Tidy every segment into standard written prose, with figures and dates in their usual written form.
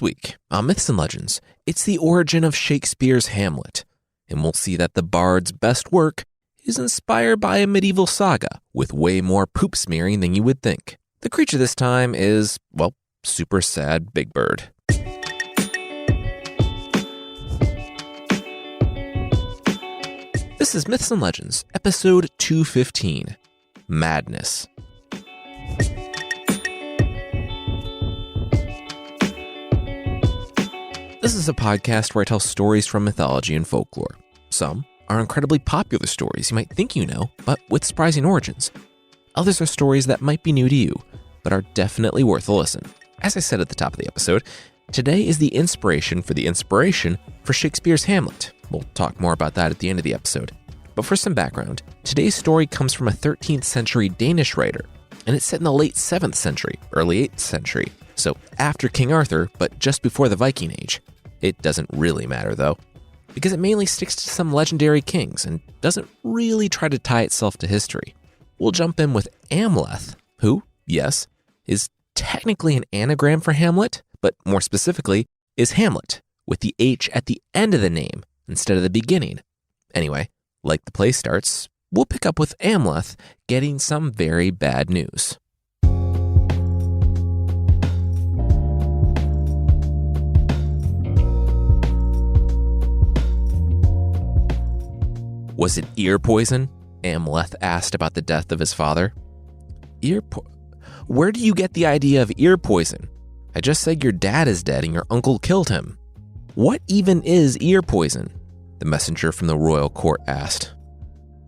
week, on Myths and Legends, it's the origin of Shakespeare's Hamlet, and we'll see that the bard's best work is inspired by a medieval saga with way more poop smearing than you would think. The creature this time is, well, super sad Big Bird. This is Myths and Legends, episode 215, Madness. This is a podcast where I tell stories from mythology and folklore. Some are incredibly popular stories you might think you know, but with surprising origins. Others are stories that might be new to you, but are definitely worth a listen. As I said at the top of the episode, today is the inspiration for Shakespeare's Hamlet. We'll talk more about that at the end of the episode. But for some background, today's story comes from a 13th century Danish writer, and it's set in the late 7th century, early 8th century, so after King Arthur, but just before the Viking Age. It doesn't really matter though, because it mainly sticks to some legendary kings and doesn't really try to tie itself to history. We'll jump in with Amleth, who, yes, is technically an anagram for Hamlet, but more specifically, is Hamlet, with the H at the end of the name instead of the beginning. Anyway, like the play starts, we'll pick up with Amleth getting some very bad news. Was it ear poison? Amleth asked about the death of his father. Where do you get the idea of ear poison? I just said your dad is dead and your uncle killed him. What even is ear poison? The messenger from the royal court asked.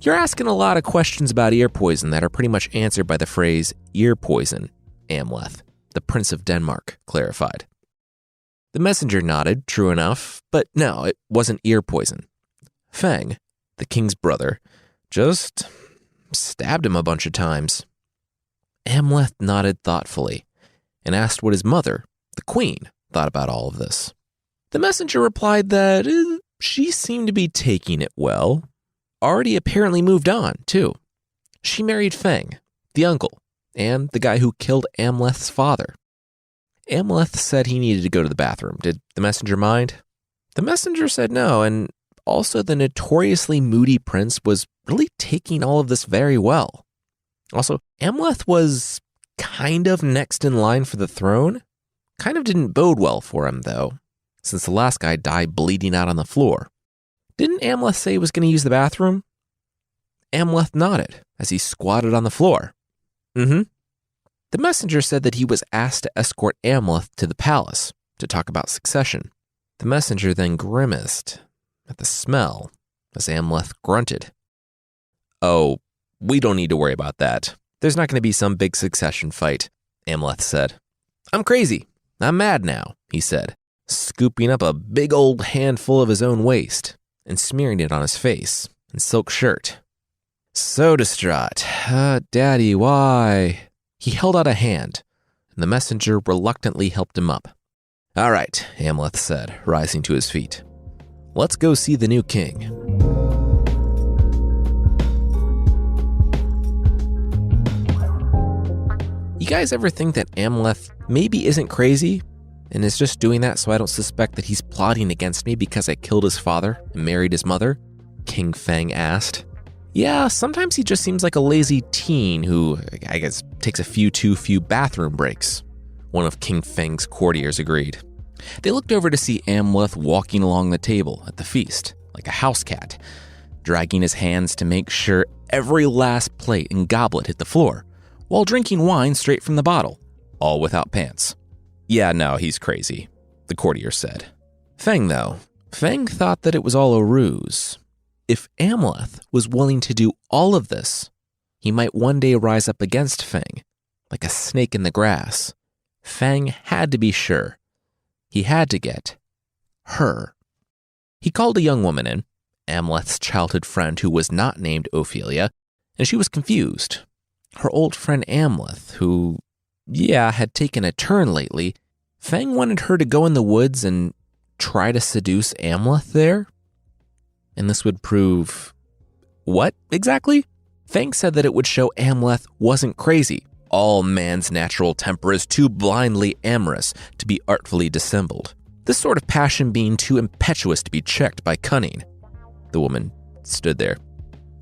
You're asking a lot of questions about ear poison that are pretty much answered by the phrase ear poison, Amleth, the Prince of Denmark, clarified. The messenger nodded, true enough, but no, it wasn't ear poison. Feng, the king's brother, just stabbed him a bunch of times. Amleth nodded thoughtfully and asked what his mother, the queen, thought about all of this. The messenger replied that she seemed to be taking it well. Already apparently moved on, too. She married Feng, the uncle, and the guy who killed Amleth's father. Amleth said he needed to go to the bathroom. Did the messenger mind? The messenger said no, and also the notoriously moody prince was really taking all of this very well. Also, Amleth was kind of next in line for the throne. Kind of didn't bode well for him, though, since the last guy died bleeding out on the floor. Didn't Amleth say he was going to use the bathroom? Amleth nodded as he squatted on the floor. The messenger said that he was asked to escort Amleth to the palace to talk about succession. The messenger then grimaced at the smell as Amleth grunted. Oh, we don't need to worry about that. There's not going to be some big succession fight, Amleth said. I'm crazy. I'm mad now, he said, scooping up a big old handful of his own waste and smearing it on his face and silk shirt. So distraught. Daddy, why? He held out a hand, and the messenger reluctantly helped him up. All right, Amleth said, rising to his feet. Let's go see the new king. You guys ever think that Amleth maybe isn't crazy and is just doing that so I don't suspect that he's plotting against me because I killed his father and married his mother? King Feng asked. Yeah, sometimes he just seems like a lazy teen who, I guess, takes a few too few bathroom breaks, one of King Feng's courtiers agreed. They looked over to see Amleth walking along the table at the feast, like a house cat, dragging his hands to make sure every last plate and goblet hit the floor, while drinking wine straight from the bottle, all without pants. Yeah, no, he's crazy, the courtier said. Feng thought that it was all a ruse. If Amleth was willing to do all of this, he might one day rise up against Feng, like a snake in the grass. Feng had to be sure. He had to get her. He called a young woman in, Amleth's childhood friend who was not named Ophelia, and she was confused. Her old friend Amleth, who, had taken a turn lately, Feng wanted her to go in the woods and try to seduce Amleth there? And this would prove what exactly? Feng said that it would show Amleth wasn't crazy, All man's natural temper is too blindly amorous to be artfully dissembled, this sort of passion being too impetuous to be checked by cunning. The woman stood there.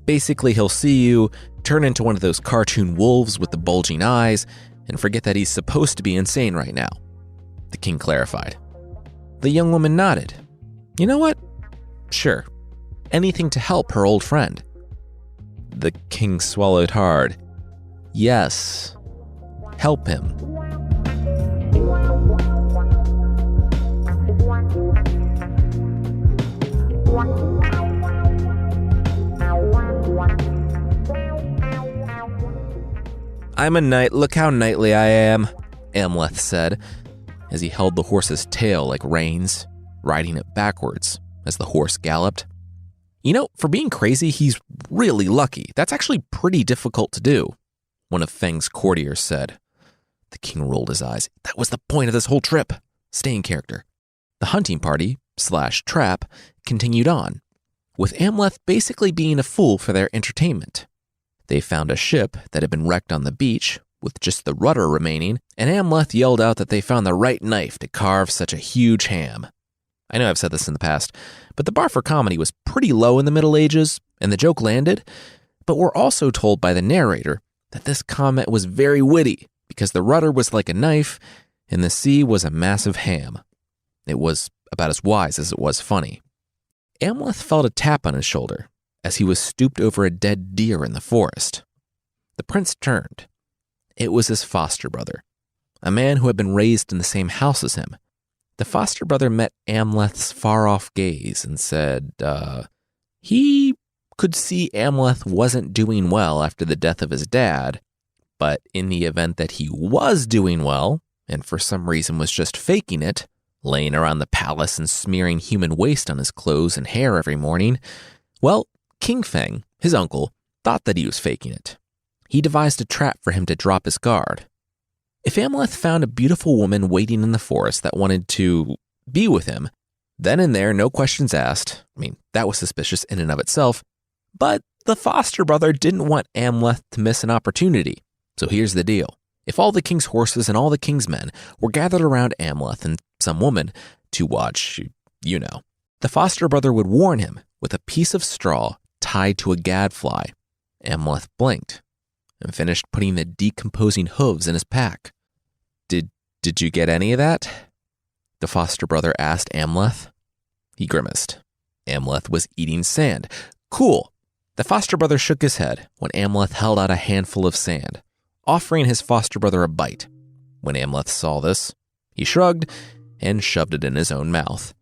Basically, he'll see you, turn into one of those cartoon wolves with the bulging eyes, and forget that he's supposed to be insane right now. The king clarified. The young woman nodded. You know what? Sure. Anything to help her old friend. The king swallowed hard. Yes. Help him. I'm a knight, look how knightly I am, Amleth said, as he held the horse's tail like reins, riding it backwards as the horse galloped. You know, for being crazy, he's really lucky. That's actually pretty difficult to do, one of Feng's courtiers said. The king rolled his eyes. That was the point of this whole trip. Stay in character. The hunting party, / trap, continued on, with Amleth basically being a fool for their entertainment. They found a ship that had been wrecked on the beach, with just the rudder remaining, and Amleth yelled out that they found the right knife to carve such a huge ham. I know I've said this in the past, but the bar for comedy was pretty low in the Middle Ages, and the joke landed, but we're also told by the narrator that this comment was very witty, because the rudder was like a knife, and the sea was a massive ham. It was about as wise as it was funny. Amleth felt a tap on his shoulder, as he was stooped over a dead deer in the forest. The prince turned. It was his foster brother, a man who had been raised in the same house as him. The foster brother met Amleth's far-off gaze and said, he could see Amleth wasn't doing well after the death of his dad, but in the event that he was doing well, and for some reason was just faking it, laying around the palace and smearing human waste on his clothes and hair every morning, well, King Feng, his uncle, thought that he was faking it. He devised a trap for him to drop his guard. If Amleth found a beautiful woman waiting in the forest that wanted to be with him, then and there, no questions asked. I mean, that was suspicious in and of itself, but the foster brother didn't want Amleth to miss an opportunity. So here's the deal. If all the king's horses and all the king's men were gathered around Amleth and some woman to watch, the foster brother would warn him with a piece of straw tied to a gadfly. Amleth blinked and finished putting the decomposing hooves in his pack. Did you get any of that? The foster brother asked Amleth. He grimaced. Amleth was eating sand. Cool. The foster brother shook his head when Amleth held out a handful of sand, offering his foster brother a bite. When Amleth saw this, he shrugged and shoved it in his own mouth.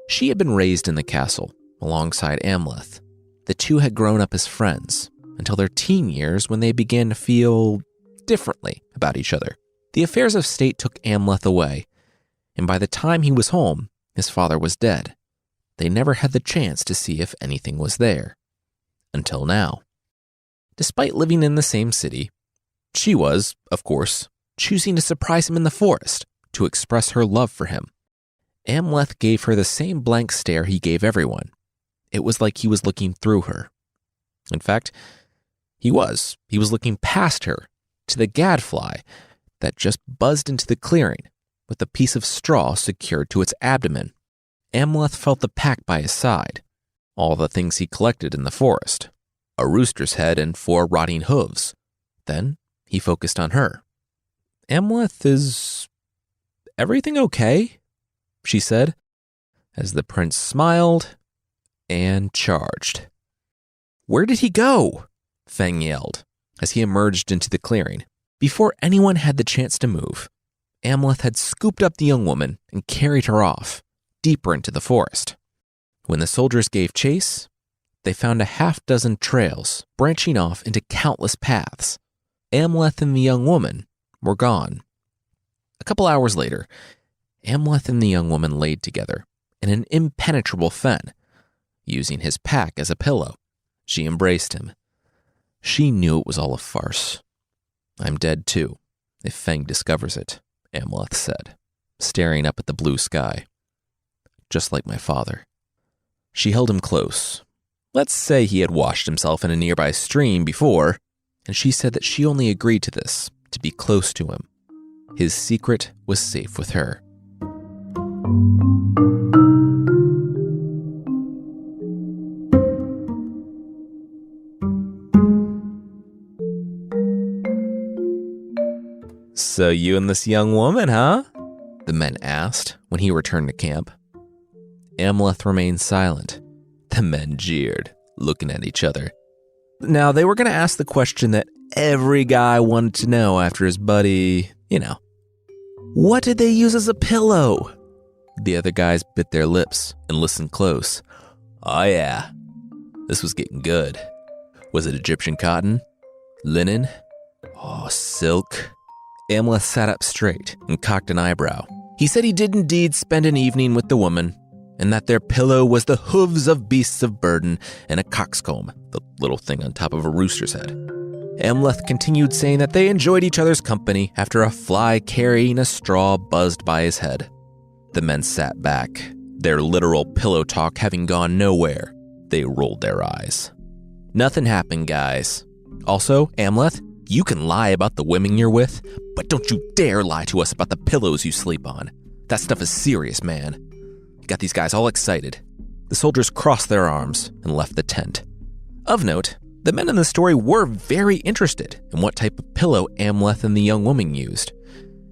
She had been raised in the castle alongside Amleth. The two had grown up as friends until their teen years when they began to feel differently about each other. The affairs of state took Amleth away, and by the time he was home, his father was dead. They never had the chance to see if anything was there. Until now. Despite living in the same city, she was, of course, choosing to surprise him in the forest to express her love for him. Amleth gave her the same blank stare he gave everyone. It was like he was looking through her. In fact, he was looking past her to the gadfly that just buzzed into the clearing with a piece of straw secured to its abdomen. Amleth felt the pack by his side, all the things he collected in the forest, a rooster's head and 4 rotting hooves. Then he focused on her. Amleth, is everything okay? She said, as the prince smiled and charged. Where did he go? Feng yelled as he emerged into the clearing. Before anyone had the chance to move, Amleth had scooped up the young woman and carried her off, deeper into the forest. When the soldiers gave chase, they found a half-dozen trails branching off into countless paths. Amleth and the young woman were gone. A couple hours later, Amleth and the young woman laid together in an impenetrable fen, using his pack as a pillow. She embraced him. She knew it was all a farce. I'm dead too, if Feng discovers it, Amleth said, staring up at the blue sky. just like my father. She held him close. Let's say he had washed himself in a nearby stream before, and she said that she only agreed to this to be close to him. His secret was safe with her. "So you and this young woman, huh?" the men asked when he returned to camp. Amleth remained silent. The men jeered, looking at each other. Now, they were going to ask the question that every guy wanted to know after his buddy, what did they use as a pillow? The other guys bit their lips and listened close. Oh yeah, this was getting good. Was it Egyptian cotton? Linen? Oh, silk? Amleth sat up straight and cocked an eyebrow. He said he did indeed spend an evening with the woman, and that their pillow was the hooves of beasts of burden and a coxcomb, the little thing on top of a rooster's head. Amleth continued saying that they enjoyed each other's company after a fly carrying a straw buzzed by his head. The men sat back, their literal pillow talk having gone nowhere. They rolled their eyes. Nothing happened, guys. Also, Amleth, you can lie about the women you're with, but don't you dare lie to us about the pillows you sleep on. That stuff is serious, man. You got these guys all excited. The soldiers crossed their arms and left the tent. Of note, the men in the story were very interested in what type of pillow Amleth and the young woman used.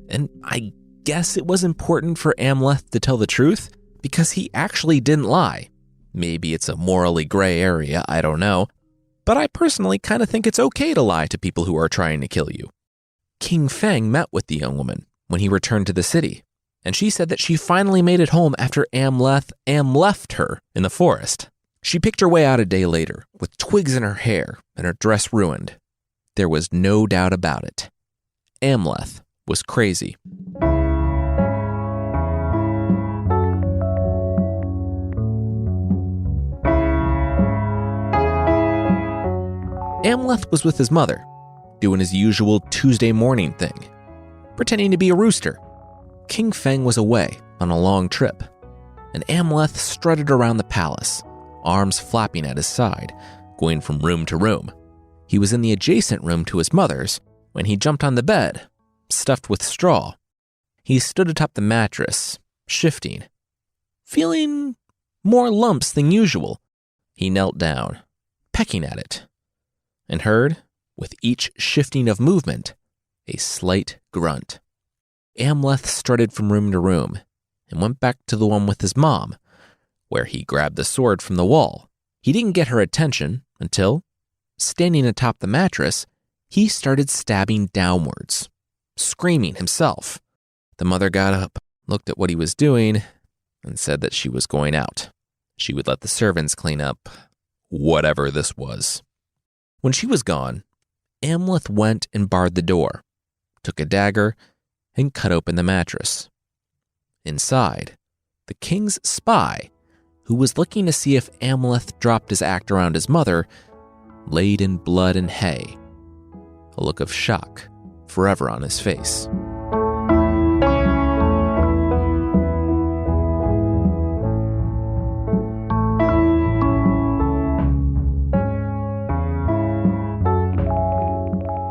And I guess it was important for Amleth to tell the truth because he actually didn't lie. Maybe it's a morally gray area, I don't know. But I personally kind of think it's okay to lie to people who are trying to kill you. King Feng met with the young woman when he returned to the city, and she said that she finally made it home after Amleth left her in the forest. She picked her way out a day later, with twigs in her hair and her dress ruined. There was no doubt about it. Amleth was crazy. Amleth was with his mother, doing his usual Tuesday morning thing, pretending to be a rooster. King Feng was away on a long trip, and Amleth strutted around the palace, arms flapping at his side, going from room to room. He was in the adjacent room to his mother's when he jumped on the bed, stuffed with straw. He stood atop the mattress, shifting. Feeling more lumps than usual, he knelt down, pecking at it, and heard, with each shifting of movement, a slight grunt. Amleth strutted from room to room and went back to the one with his mom, where he grabbed the sword from the wall. He didn't get her attention until, standing atop the mattress, he started stabbing downwards, screaming himself. The mother got up, looked at what he was doing, and said that she was going out. She would let the servants clean up whatever this was. When she was gone, Amleth went and barred the door, took a dagger, and cut open the mattress. Inside, the king's spy, who was looking to see if Amleth dropped his act around his mother, laid in blood and hay, a look of shock forever on his face.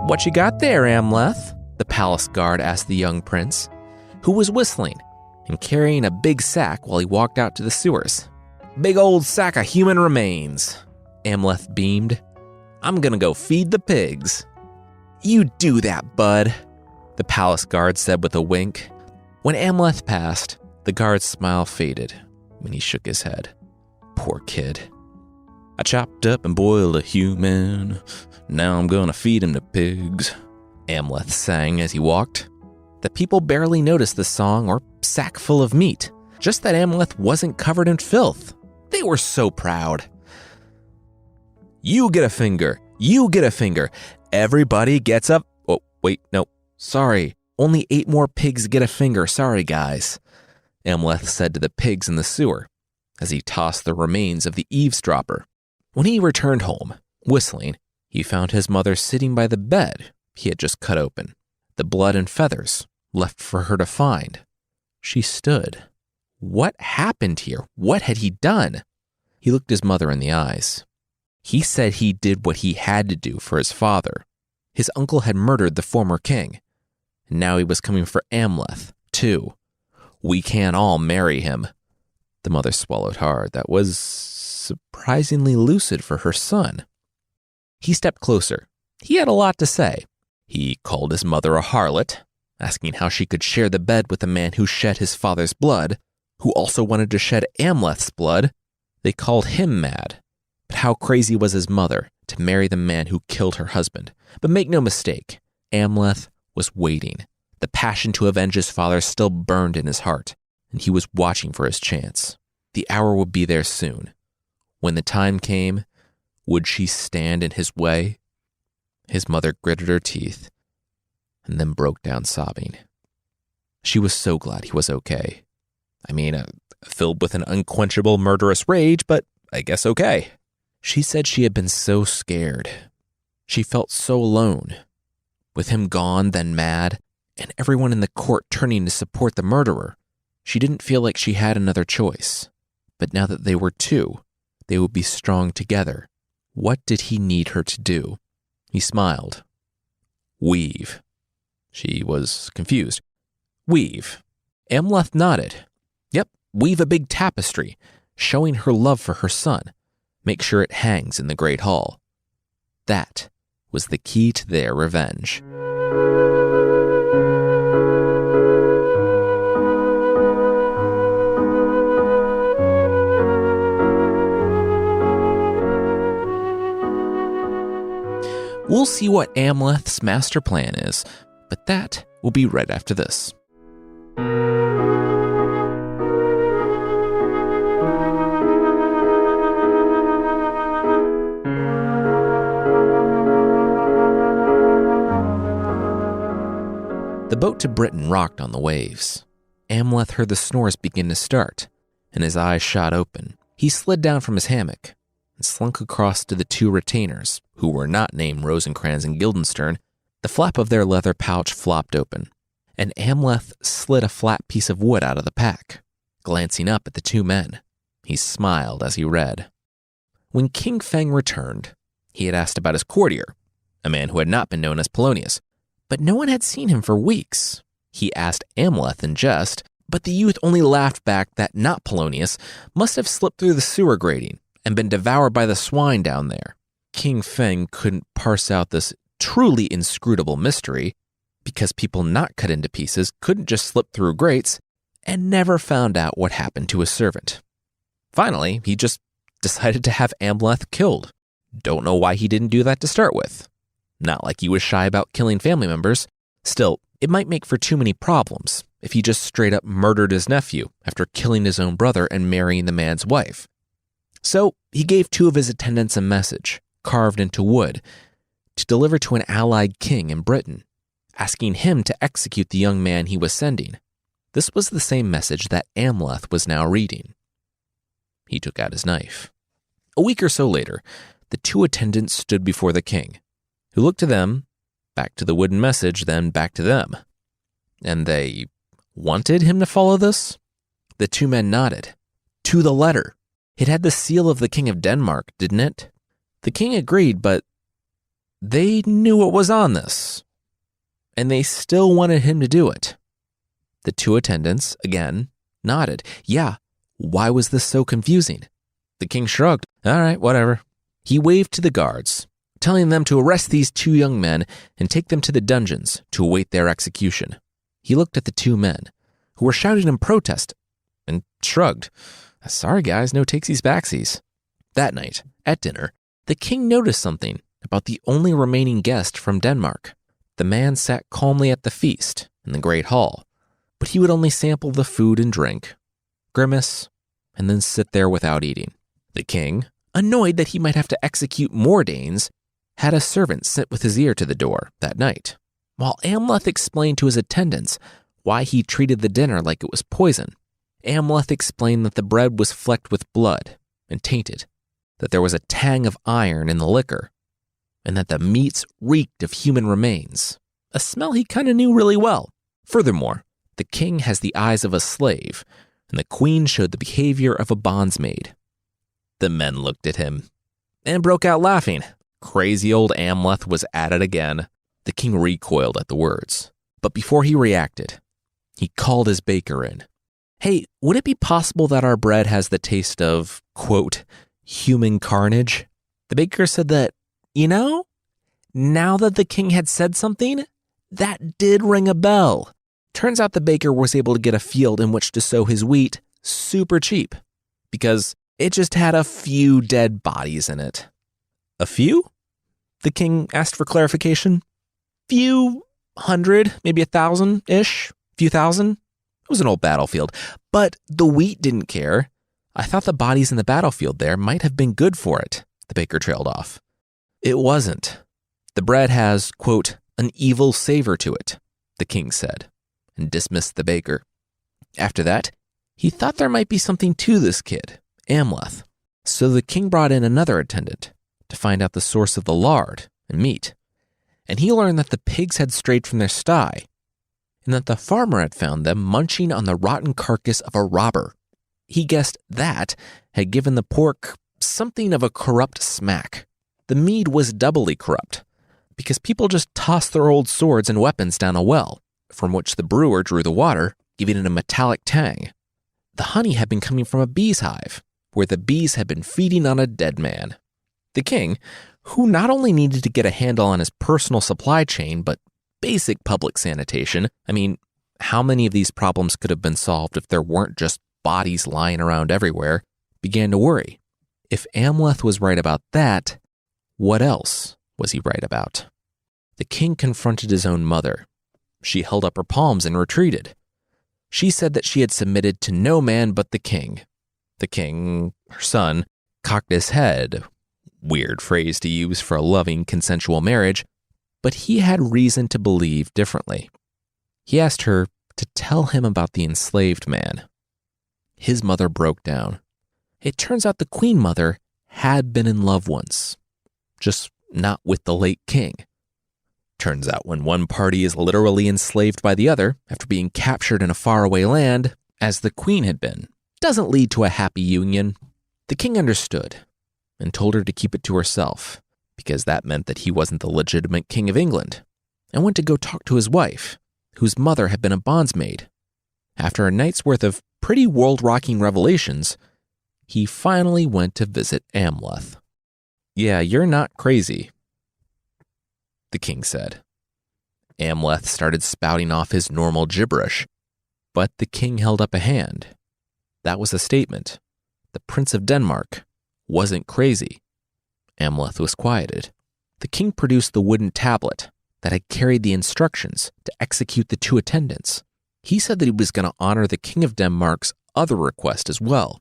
"What you got there, Amleth?" the palace guard asked the young prince, who was whistling and carrying a big sack while he walked out to the sewers. "Big old sack of human remains," Amleth beamed. "I'm gonna go feed the pigs." "You do that, bud," the palace guard said with a wink. When Amleth passed, the guard's smile faded when he shook his head. Poor kid. "I chopped up and boiled a human. Now I'm gonna feed him to pigs," Amleth sang as he walked. The people barely noticed the song or sack full of meat, just that Amleth wasn't covered in filth. They were so proud. "You get a finger. You get a finger. Everybody gets up." "Oh, wait, no. Sorry. Only 8 more pigs get a finger. Sorry, guys," Amleth said to the pigs in the sewer as he tossed the remains of the eavesdropper. When he returned home, whistling, he found his mother sitting by the bed he had just cut open, the blood and feathers left for her to find. She stood, What happened here? What had he done? He looked his mother in the eyes. He said he did what he had to do for his father. His uncle had murdered the former king, and now he was coming for Amleth, too. We can't all marry him. The mother swallowed hard. That was surprisingly lucid for her son. He stepped closer. He had a lot to say. He called his mother a harlot, asking how she could share the bed with a man who shed his father's blood, who also wanted to shed Amleth's blood. They called him mad. But how crazy was his mother to marry the man who killed her husband? But make no mistake, Amleth was waiting. The passion to avenge his father still burned in his heart, and he was watching for his chance. The hour would be there soon. When the time came, would she stand in his way? His mother gritted her teeth and then broke down sobbing. She was so glad he was okay. Filled with an unquenchable murderous rage, but I guess okay. She said she had been so scared. She felt so alone. With him gone, then mad, and everyone in the court turning to support the murderer, she didn't feel like she had another choice. But now that they were two, they would be strong together. What did he need her to do? He smiled. Weave. She was confused. Weave. Amleth nodded. Yep, weave a big tapestry, showing her love for her son. Make sure it hangs in the Great Hall. That was the key to their revenge. We'll see what Amleth's master plan is, but that will be right after this. The boat to Britain rocked on the waves. Amleth heard the snores begin to start, and his eyes shot open. He slid down from his hammock and slunk across to the two retainers, who were not named Rosencrantz and Guildenstern. The flap of their leather pouch flopped open, and Amleth slid a flat piece of wood out of the pack. Glancing up at the two men, he smiled as he read. When King Feng returned, he had asked about his courtier, a man who had not been known as Polonius, but no one had seen him for weeks. He asked Amleth in jest, but the youth only laughed back that not Polonius must have slipped through the sewer grating and been devoured by the swine down there. King Feng couldn't parse out this truly inscrutable mystery, because people not cut into pieces couldn't just slip through grates, and never found out what happened to his servant. Finally, he just decided to have Amleth killed. Don't know why he didn't do that to start with. Not like he was shy about killing family members. Still, it might make for too many problems if he just straight up murdered his nephew after killing his own brother and marrying the man's wife. So he gave two of his attendants a message, carved into wood, to deliver to an allied king in Britain, asking him to execute the young man he was sending. This was the same message that Amleth was now reading. He took out his knife. A week or so later, the two attendants stood before the king, who looked to them, back to the wooden message, then back to them. And they wanted him to follow this? The two men nodded. To the letter. It had the seal of the King of Denmark, didn't it? The king agreed, but they knew what was on this, and they still wanted him to do it. The two attendants, again, nodded. Yeah, why was this so confusing? The king shrugged. All right, whatever. He waved to the guards, telling them to arrest these two young men and take them to the dungeons to await their execution. He looked at the two men, who were shouting in protest, and shrugged. Sorry guys, no takesies backsies. That night, at dinner, the king noticed something about the only remaining guest from Denmark. The man sat calmly at the feast in the great hall, but he would only sample the food and drink, grimace, and then sit there without eating. The king, annoyed that he might have to execute more Danes, had a servant sit with his ear to the door that night, while Amleth explained to his attendants why he treated the dinner like it was poison. Amleth explained that the bread was flecked with blood and tainted, that there was a tang of iron in the liquor, and that the meats reeked of human remains, a smell he kind of knew really well. Furthermore, the king has the eyes of a slave, and the queen showed the behavior of a bondsmaid. The men looked at him and broke out laughing. Crazy old Amleth was at it again. The king recoiled at the words, but before he reacted, he called his baker in. "Hey, would it be possible that our bread has the taste of, quote, human carnage?" The baker said that, now that the king had said something, that did ring a bell. Turns out the baker was able to get a field in which to sow his wheat super cheap, because it just had a few dead bodies in it. A few? The king asked for clarification. Few hundred, maybe 1,000-ish, few thousand. It was an old battlefield, but the wheat didn't care. I thought the bodies in the battlefield there might have been good for it, the baker trailed off. It wasn't. The bread has, quote, an evil savor to it, the king said, and dismissed the baker. After that, he thought there might be something to this kid, Amleth. So the king brought in another attendant to find out the source of the lard and meat. And he learned that the pigs had strayed from their sty, and that the farmer had found them munching on the rotten carcass of a robber. He guessed that had given the pork something of a corrupt smack. The mead was doubly corrupt, because people just tossed their old swords and weapons down a well, from which the brewer drew the water, giving it a metallic tang. The honey had been coming from a bee's hive, where the bees had been feeding on a dead man. The king, who not only needed to get a handle on his personal supply chain, but basic public sanitation. I mean, how many of these problems could have been solved if there weren't just bodies lying around everywhere, began to worry. If Amleth was right about that, what else was he right about? The king confronted his own mother. She held up her palms and retreated. She said that she had submitted to no man but the king. The king, her son, cocked his head. Weird phrase to use for a loving, consensual marriage, but he had reason to believe differently. He asked her to tell him about the enslaved man. His mother broke down. It turns out the queen mother had been in love once, just not with the late king. Turns out when one party is literally enslaved by the other after being captured in a faraway land, as the queen had been, doesn't lead to a happy union. The king understood and told her to keep it to herself, because that meant that he wasn't the legitimate king of England, and went to go talk to his wife, whose mother had been a bondsmaid. After a night's worth of pretty world-rocking revelations, he finally went to visit Amleth. "Yeah, you're not crazy," the king said. Amleth started spouting off his normal gibberish, but the king held up a hand. That was a statement. The Prince of Denmark wasn't crazy. Amleth was quieted. The king produced the wooden tablet that had carried the instructions to execute the two attendants. He said that he was going to honor the king of Denmark's other request as well,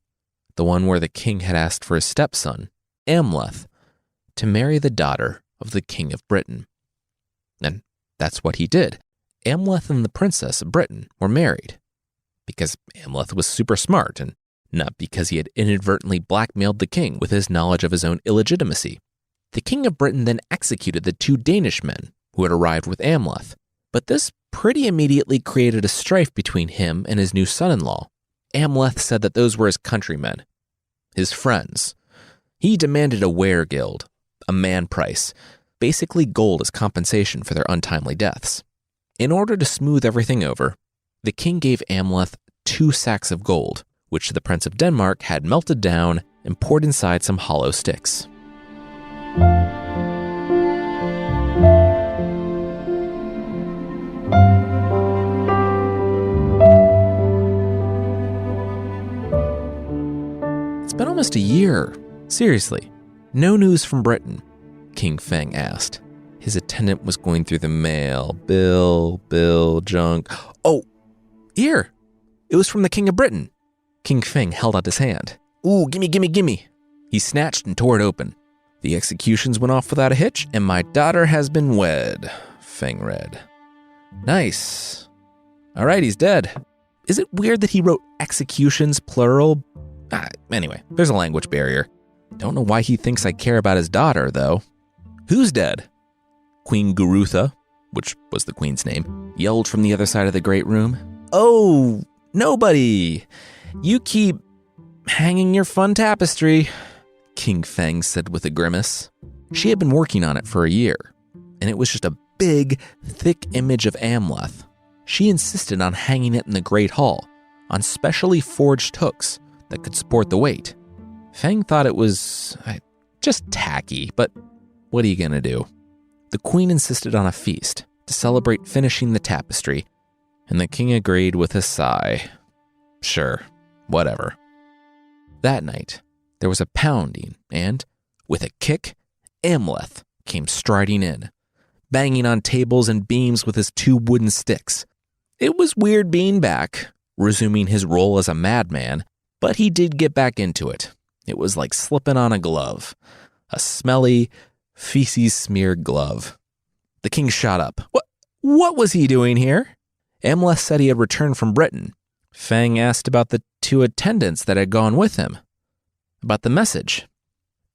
the one where the king had asked for his stepson, Amleth, to marry the daughter of the king of Britain. And that's what he did. Amleth and the princess of Britain were married, because Amleth was super smart, and not because he had inadvertently blackmailed the king with his knowledge of his own illegitimacy. The king of Britain then executed the two Danish men who had arrived with Amleth, but this pretty immediately created a strife between him and his new son-in-law. Amleth said that those were his countrymen, his friends. He demanded a weregild, a man price, basically gold as compensation for their untimely deaths. In order to smooth everything over, the king gave Amleth 2 sacks of gold, which the Prince of Denmark had melted down and poured inside some hollow sticks. It's been almost a year. Seriously, no news from Britain, King Feng asked. His attendant was going through the mail. Bill, junk. Oh, here. It was from the King of Britain. King Feng held out his hand. "Ooh, gimme. He snatched and tore it open. "The executions went off without a hitch, and my daughter has been wed," Feng read. "Nice. All right, he's dead." Is it weird that he wrote executions plural? Anyway, there's a language barrier. Don't know why he thinks I care about his daughter, though. "Who's dead?" Queen Gurutha, which was the queen's name, yelled from the other side of the great room. "Oh, nobody. You keep hanging your fun tapestry, King Feng said with a grimace. She had been working on it for a year, and it was just a big, thick image of Amleth. She insisted on hanging it in the Great Hall on specially forged hooks that could support the weight. Feng thought it was just tacky, but what are you gonna do? The queen insisted on a feast to celebrate finishing the tapestry, and the king agreed with a sigh. Sure, whatever. That night, there was a pounding, and, with a kick, Amleth came striding in, banging on tables and beams with his 2 wooden sticks. It was weird being back, resuming his role as a madman, but he did get back into it. It was like slipping on a glove, a smelly, feces-smeared glove. The king shot up. What was he doing here? Amleth said he had returned from Britain. Feng asked about the 2 attendants that had gone with him. About the message.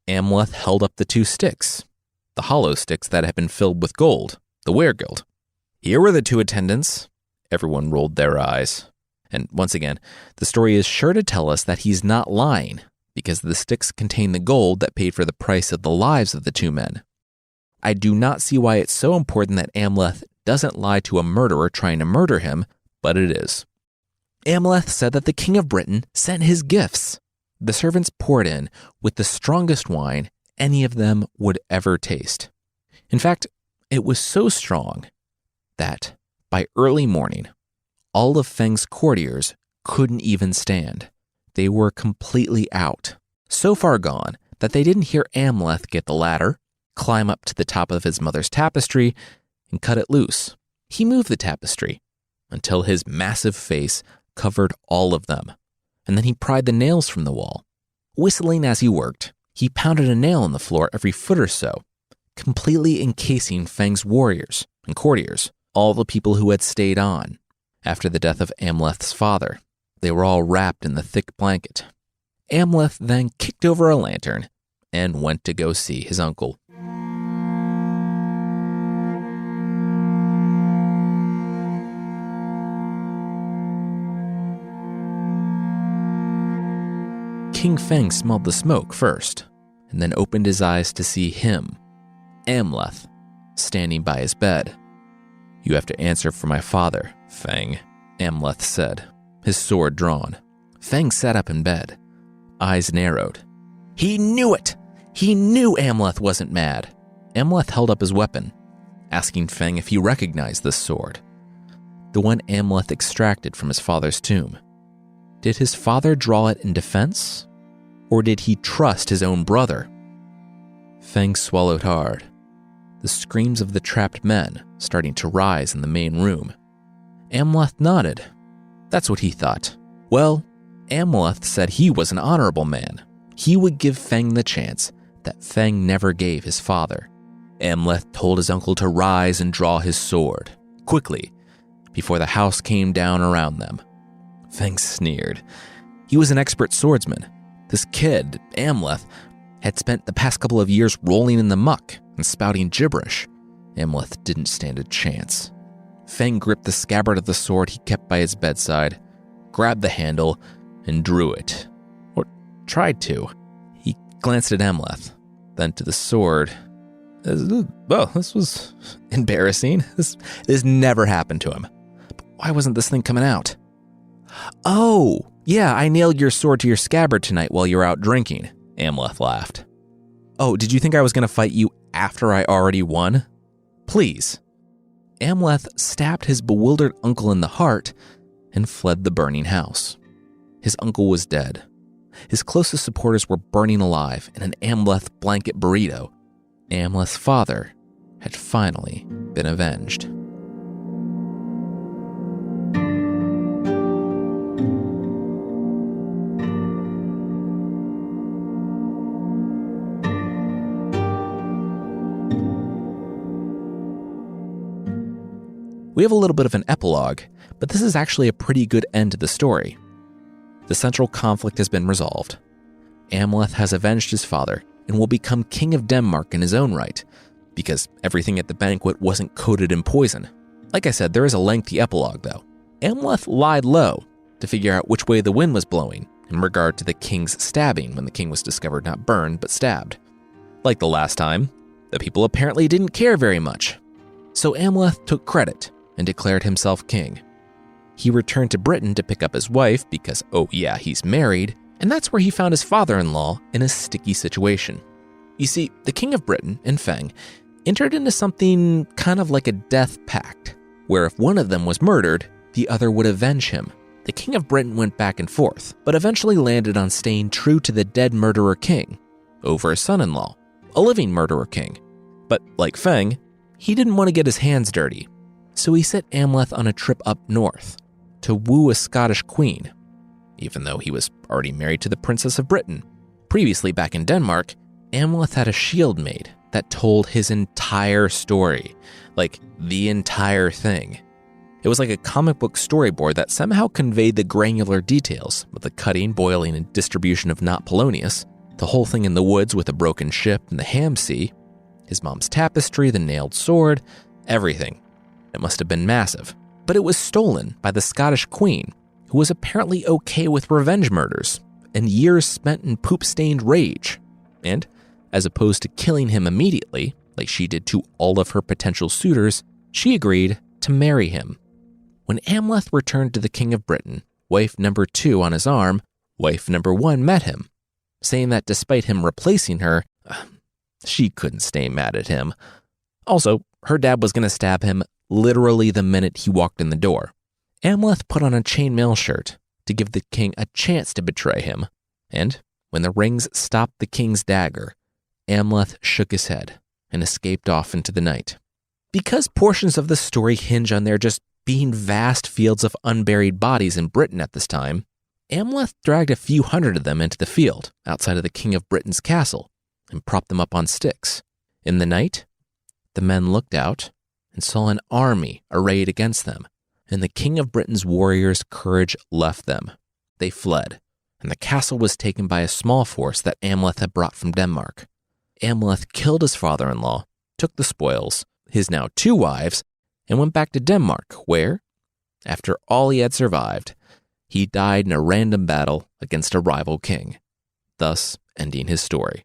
Amleth held up the 2 sticks, the hollow sticks that had been filled with gold, the weregild. Here were the 2 attendants. Everyone rolled their eyes. And once again, the story is sure to tell us that he's not lying, because the sticks contain the gold that paid for the price of the lives of the 2 men. I do not see why it's so important that Amleth doesn't lie to a murderer trying to murder him, but it is. Amleth said that the King of Britain sent his gifts. The servants poured in with the strongest wine any of them would ever taste. In fact, it was so strong that, by early morning, all of Feng's courtiers couldn't even stand. They were completely out, so far gone that they didn't hear Amleth get the ladder, climb up to the top of his mother's tapestry, and cut it loose. He moved the tapestry until his massive face covered all of them, and then he pried the nails from the wall. Whistling as he worked, he pounded a nail in the floor every foot or so, completely encasing Feng's warriors and courtiers, all the people who had stayed on. After the death of Amleth's father, they were all wrapped in the thick blanket. Amleth then kicked over a lantern and went to go see his uncle. King Feng smelled the smoke first, and then opened his eyes to see him, Amleth, standing by his bed. "You have to answer for my father, Feng," Amleth said, his sword drawn. Feng sat up in bed, eyes narrowed. He knew it! He knew Amleth wasn't mad. Amleth held up his weapon, asking Feng if he recognized this sword, the one Amleth extracted from his father's tomb. Did his father draw it in defense? Or did he trust his own brother? Feng swallowed hard, the screams of the trapped men starting to rise in the main room. Amleth nodded. That's what he thought. Well, Amleth said he was an honorable man. He would give Feng the chance that Feng never gave his father. Amleth told his uncle to rise and draw his sword, quickly, before the house came down around them. Feng sneered. He was an expert swordsman. This kid, Amleth, had spent the past couple of years rolling in the muck and spouting gibberish. Amleth didn't stand a chance. Feng gripped the scabbard of the sword he kept by his bedside, grabbed the handle, and drew it. Or tried to. He glanced at Amleth, then to the sword. Well, this was embarrassing. This never happened to him. But why wasn't this thing coming out? Oh, yeah, I nailed your sword to your scabbard tonight while you were out drinking, Amleth laughed. Oh, did you think I was going to fight you after I already won? Please. Amleth stabbed his bewildered uncle in the heart and fled the burning house. His uncle was dead. His closest supporters were burning alive in an Amleth blanket burrito. Amleth's father had finally been avenged. We have a little bit of an epilogue, but this is actually a pretty good end to the story. The central conflict has been resolved. Amleth has avenged his father and will become king of Denmark in his own right, because everything at the banquet wasn't coated in poison. Like I said, there is a lengthy epilogue, though. Amleth lied low, to figure out which way the wind was blowing in regard to the king's stabbing when the king was discovered not burned but stabbed. Like the last time, the people apparently didn't care very much. So Amleth took credit and declared himself king. He returned to Britain to pick up his wife because, oh yeah, he's married, and that's where he found his father-in-law in a sticky situation. You see, the king of Britain and Feng entered into something kind of like a death pact, where if one of them was murdered, the other would avenge him. The king of Britain went back and forth, but eventually landed on staying true to the dead murderer king over his son-in-law, a living murderer king. But like Feng, he didn't want to get his hands dirty, so he sent Amleth on a trip up north to woo a Scottish queen, even though he was already married to the Princess of Britain. Previously back in Denmark, Amleth had a shield made that told his entire story, like the entire thing. It was like a comic book storyboard that somehow conveyed the granular details of the cutting, boiling, and distribution of Not Polonius, the whole thing in the woods with a broken ship and the ham sea, his mom's tapestry, the nailed sword, everything. It must have been massive, but it was stolen by the Scottish queen, who was apparently okay with revenge murders and years spent in poop-stained rage. And, as opposed to killing him immediately, like she did to all of her potential suitors, she agreed to marry him. When Amleth returned to the king of Britain, wife number 2 on his arm, wife number 1 met him, saying that despite him replacing her, she couldn't stay mad at him. Also, her dad was going to stab him literally the minute he walked in the door. Amleth put on a chainmail shirt to give the king a chance to betray him, and when the rings stopped the king's dagger, Amleth shook his head and escaped off into the night. Because portions of the story hinge on there just being vast fields of unburied bodies in Britain at this time, Amleth dragged a few hundred of them into the field outside of the king of Britain's castle and propped them up on sticks. In the night, the men looked out and saw an army arrayed against them, and the king of Britain's warriors' courage left them. They fled, and the castle was taken by a small force that Amleth had brought from Denmark. Amleth killed his father-in-law, took the spoils, his now 2 wives, and went back to Denmark, where, after all he had survived, he died in a random battle against a rival king, thus ending his story.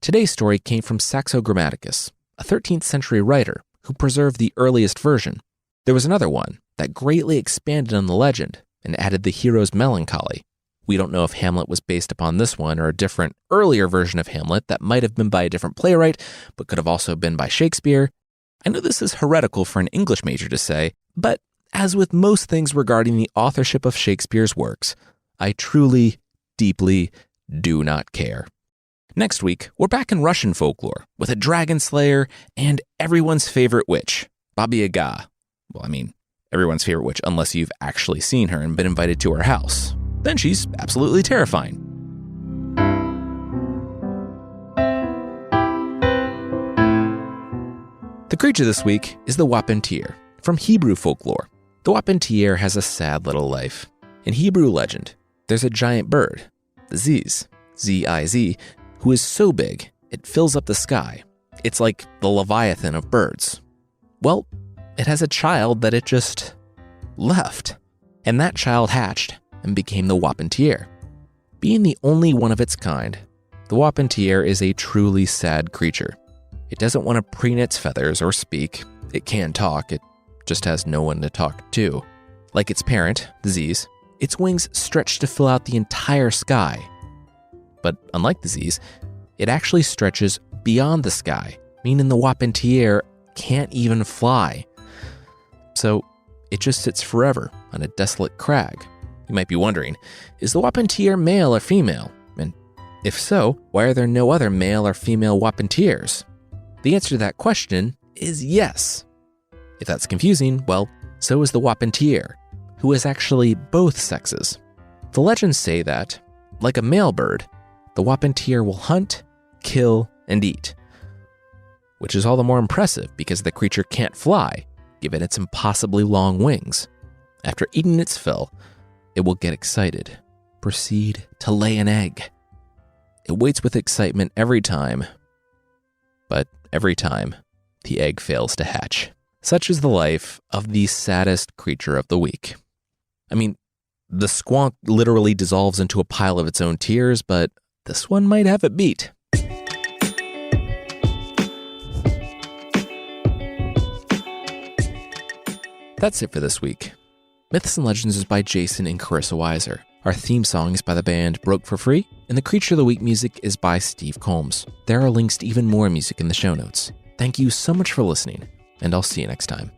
Today's story came from Saxo Grammaticus, a 13th century writer who preserved the earliest version. There was another one that greatly expanded on the legend and added the hero's melancholy. We don't know if Hamlet was based upon this one or a different, earlier version of Hamlet that might have been by a different playwright, but could have also been by Shakespeare. I know this is heretical for an English major to say, but as with most things regarding the authorship of Shakespeare's works, I truly, deeply do not care. Next week, we're back in Russian folklore with a dragon slayer and everyone's favorite witch, Baba Yaga. Well, I mean, everyone's favorite witch unless you've actually seen her and been invited to her house. Then she's absolutely terrifying. The creature this week is the Wapentire from Hebrew folklore. The Wapentire has a sad little life. In Hebrew legend, there's a giant bird, the Ziz, Z-I-Z, who is so big it fills up the sky. It's like the Leviathan of birds. Well, it has a child that it just left, and that child hatched and became the Wapentire. Being the only one of its kind, the Wapentire is a truly sad creature. It doesn't want to preen its feathers or speak. It can talk, it just has no one to talk to. Like its parent, the Ziz, its wings stretch to fill out the entire sky. But unlike the Ziz, it actually stretches beyond the sky, meaning the Wapentire can't even fly. So it just sits forever on a desolate crag. You might be wondering, is the Wapentire male or female? And if so, why are there no other male or female Wapentires? The answer to that question is yes. If that's confusing, well, so is the Wapentire, who is actually both sexes. The legends say that, like a male bird, the Wapentire will hunt, kill, and eat, which is all the more impressive because the creature can't fly, given its impossibly long wings. After eating its fill, it will get excited, proceed to lay an egg. It waits with excitement every time, but every time, the egg fails to hatch. Such is the life of the saddest creature of the week. I mean, The squonk literally dissolves into a pile of its own tears, but this one might have it beat. That's it for this week. Myths and Legends is by Jason and Carissa Weiser. Our theme song is by the band Broke for Free, and the Creature of the Week music is by Steve Combs. There are links to even more music in the show notes. Thank you so much for listening, and I'll see you next time.